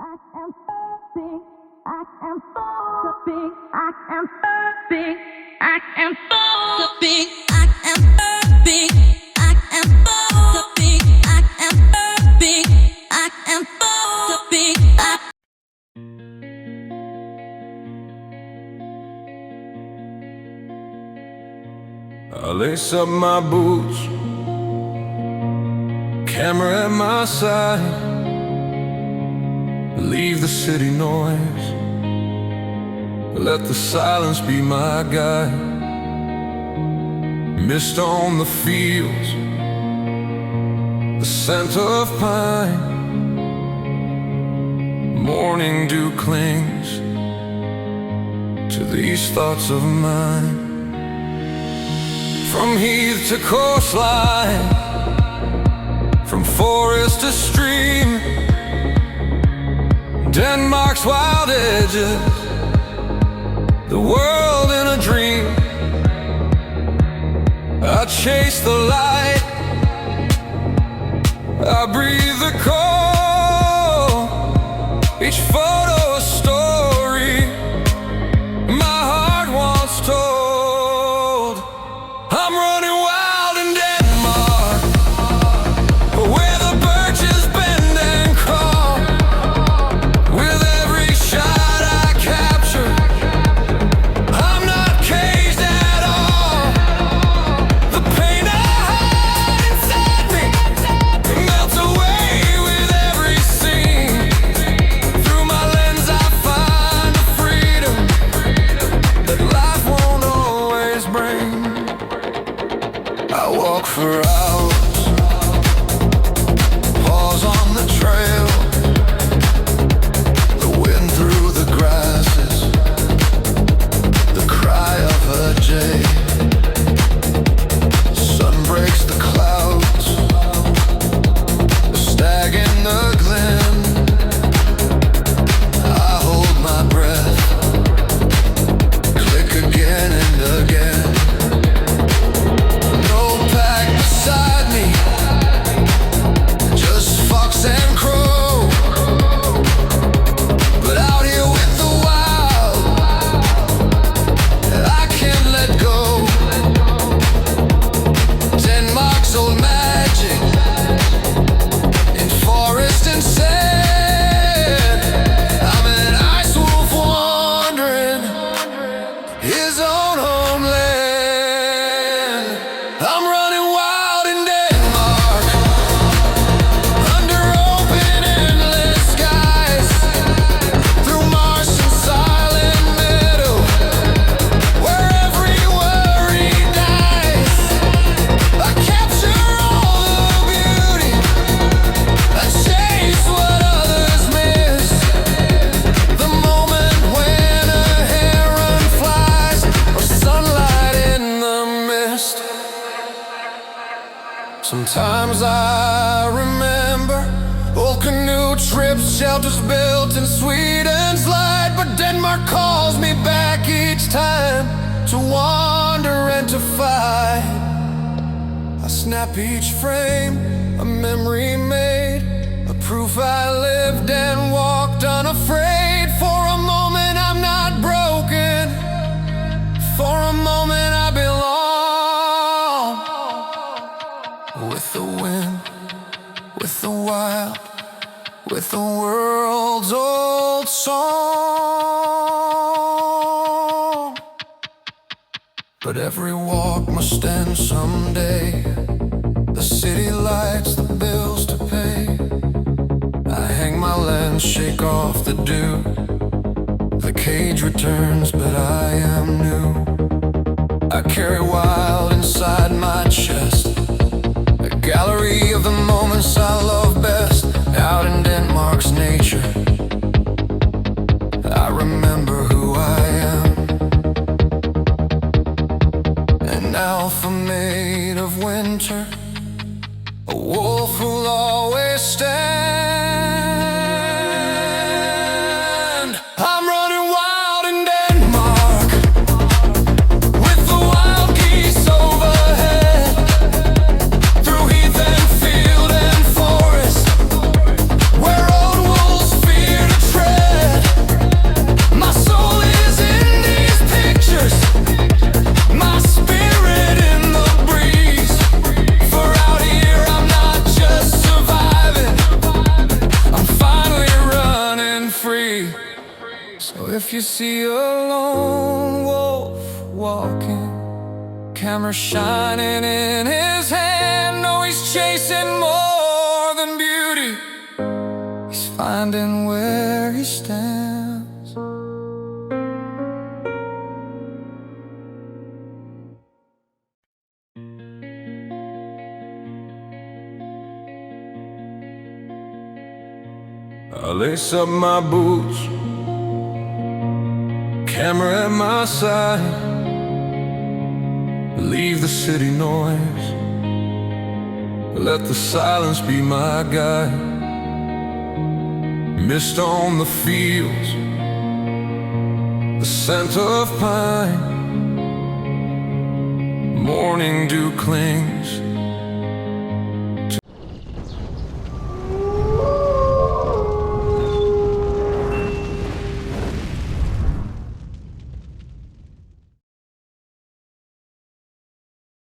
I lace up my boots, camera at my side, leave the city noise, let the silence be my guide. Mist on the fields, the scent of pine, morning dew clings to these thoughts of mine. From heath to coastline, from forest to stream, Denmark's wild edges, the world in a dream. I chase the light, I breathe the cold, each photo a story my heart once told. I'm running wild in Denmark, where the birches bend and crawl. With every shot I capture, I'm not caged at all. The pain I hide inside me melts away with every scene. Through my lens I find a freedom that life won't always bring. I walk for hours, pause on the trail, the wind through the grasses, the cry of a jay. Sun breaks the clouds, the stag in the glen. I hold my breath, click again and again. No pack beside me, just fox and crow. But out here with the wild, I can't let go. Denmark's old magic, in forest and sand. I'm an ice wolf wandering his own homeland. I'm running wild in Denmark, under open endless skies, through marsh and silent meadow, where every worry dies. I capture all the beauty, I chase what others miss. The moment when a heron flies, or sunlight in the mist. Sometimes I remember old canoe trips, shelters built in Sweden's light. But Denmark calls me back each time, to wander and to fight. I snap each frame, a memory made, a proof I lived and walked unafraid. For a moment I'm not broken, for a moment I belong. With the wind, with the wild, with the world's old song. But every walk must end someday. The city lights, the bills to pay. I hang my lens, shake off the dew. The cage returns, but I am new. I carry wild inside my chest, a gallery of the moments I love best. Out in Denmark's nature, I remember who I am. An alpha made of winter, a wolf who'll always stand. I'm running wild in Denmark, with the wild geese overhead, through heath and field and forest, where old wolves If you see a lone wolf walking, camera shining in his hand, know he's chasing more than beauty. He's finding where he stands. I lace up my boots, camera at my side, leave the city noise, let the silence be my guide. Mist on the fields, the scent of pine, morning dew clings